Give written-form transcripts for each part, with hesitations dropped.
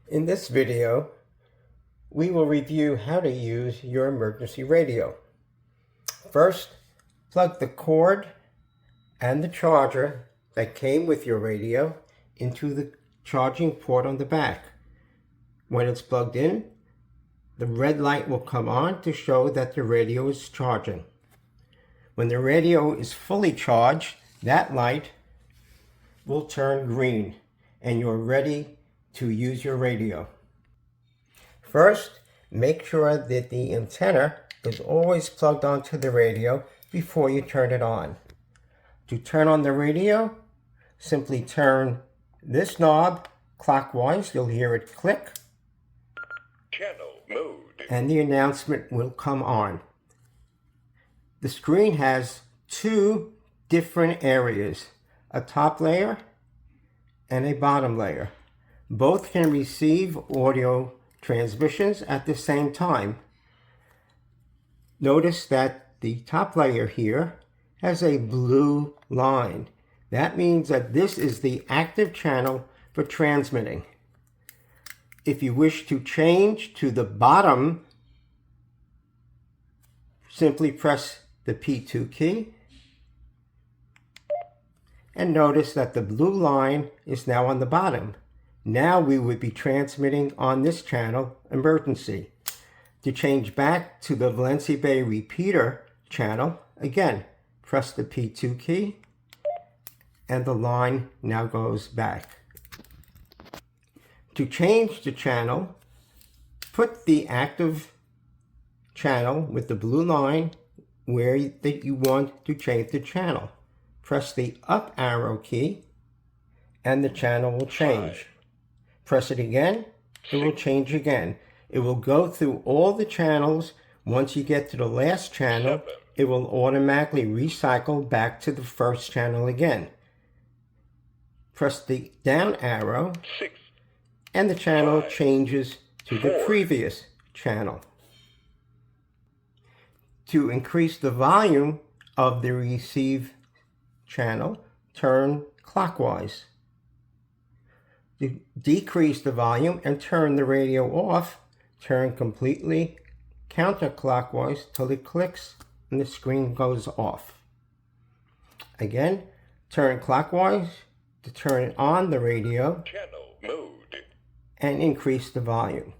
In this video, we will review how to use your emergency radio. First, plug the cord and the charger that came with your radio into the charging port on the back. When it's plugged in, the red light will come on to show that the radio is charging. When the radio is fully charged, that light will turn green and you're ready to use your radio. First, make sure that the antenna is always plugged onto the radio before you turn it on. To turn on the radio, simply turn this knob clockwise. You'll hear it click. Channel mode. And the announcement will come on. The screen has two different areas, a top layer and a bottom layer. Both can receive audio transmissions at the same time. Notice that the top layer here has a blue line. That means that this is the active channel for transmitting. If you wish to change to the bottom, simply press the P2 key. And notice that the blue line is now on the bottom. Now we would be transmitting on this channel, emergency. To change back to the Valencia Bay repeater channel, again, press the P2 key, and the line now goes back. To change the channel, put the active channel with the blue line where that you want to change the channel. Press the up arrow key and the channel will change. Press it again, it will change again. It will go through all the channels. Once you get to the last channel, it will automatically recycle back to the first channel again. Press the down arrow and the channel changes to the previous channel. To increase the volume of the receive channel, turn clockwise. To decrease the volume and turn the radio off, turn completely counterclockwise till it clicks and the screen goes off. Again, turn clockwise to turn on the radio Channel mode. and increase the volume.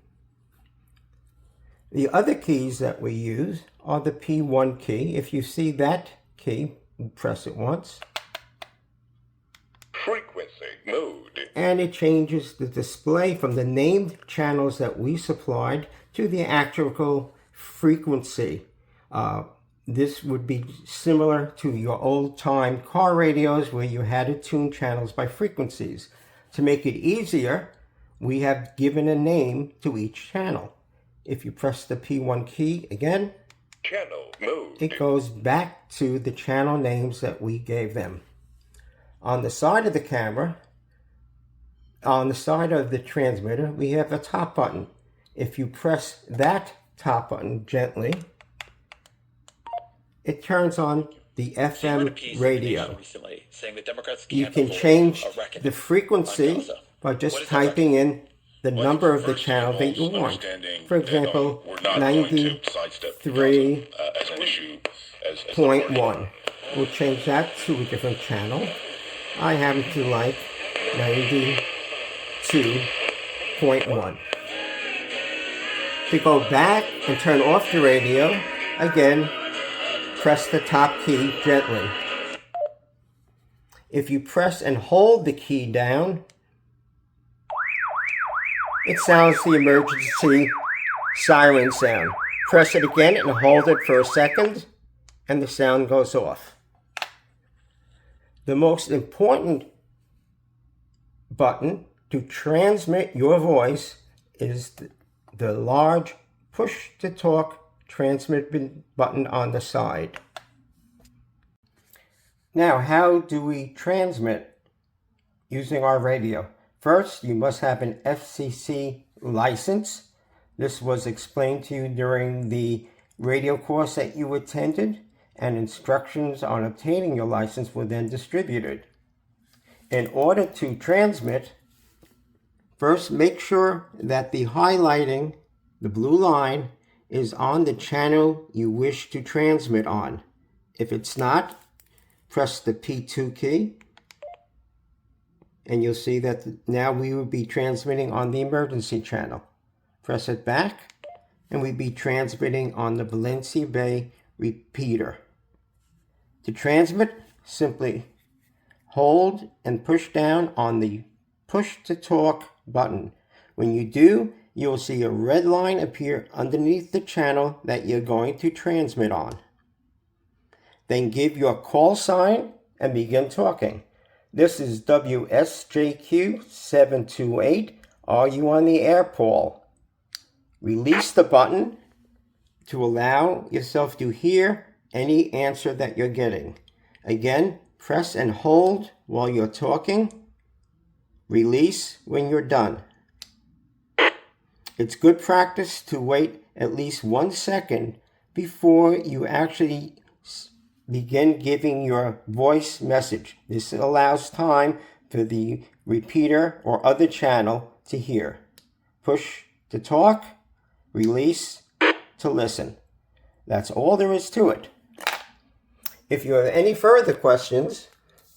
The other keys that we use are the P1 key. If you see that key, press it once. Frequency mode. And it changes the display from the named channels that we supplied to the actual frequency. This would be similar to your old-time car radios where you had to tune channels by frequencies. To make it easier, we have given a name to each channel. If you press the P1 key again, Channel mode. it goes back to the channel names that we gave them. On the side of the camera, on the side of the transmitter, we have a top button. If you press that top button gently, it turns on the FM radio. You can change the frequency by just typing in the number of the channel that you want. For example, 93.1. We'll change that to a different channel. I happen to like 92.1. To go back and turn off the radio, again, press the top key gently. If you press and hold the key down, it sounds the emergency siren sound. Press it again and hold it for a second, and the sound goes off. The most important button to transmit your voice is the large push-to-talk transmit button on the side. Now, how do we transmit using our radio? First, you must have an FCC license. This was explained to you during the radio course that you attended, and instructions on obtaining your license were then distributed. In order to transmit, First, make sure that the highlighting, the blue line, is on the channel you wish to transmit on. If it's not, press the P2 key, and you'll see that now we will be transmitting on the emergency channel. Press it back, and we'll be transmitting on the Valencia Bay repeater. To transmit, simply hold and push down on the push to talk button. When you do, you will see a red line appear underneath the channel that you're going to transmit on. Then give your call sign and begin talking. This is WSJQ728. Are you on the air, Paul? Release the button to allow yourself to hear any answer that you're getting. Again, press and hold while you're talking. Release when you're done. It's good practice to wait at least 1 second before you actually begin giving your voice message. This allows time for the repeater or other channel to hear. Push to talk, release to listen. That's all there is to it. If you have any further questions,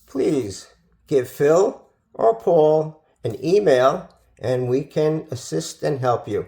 please give Phil or Paul an email and we can assist and help you.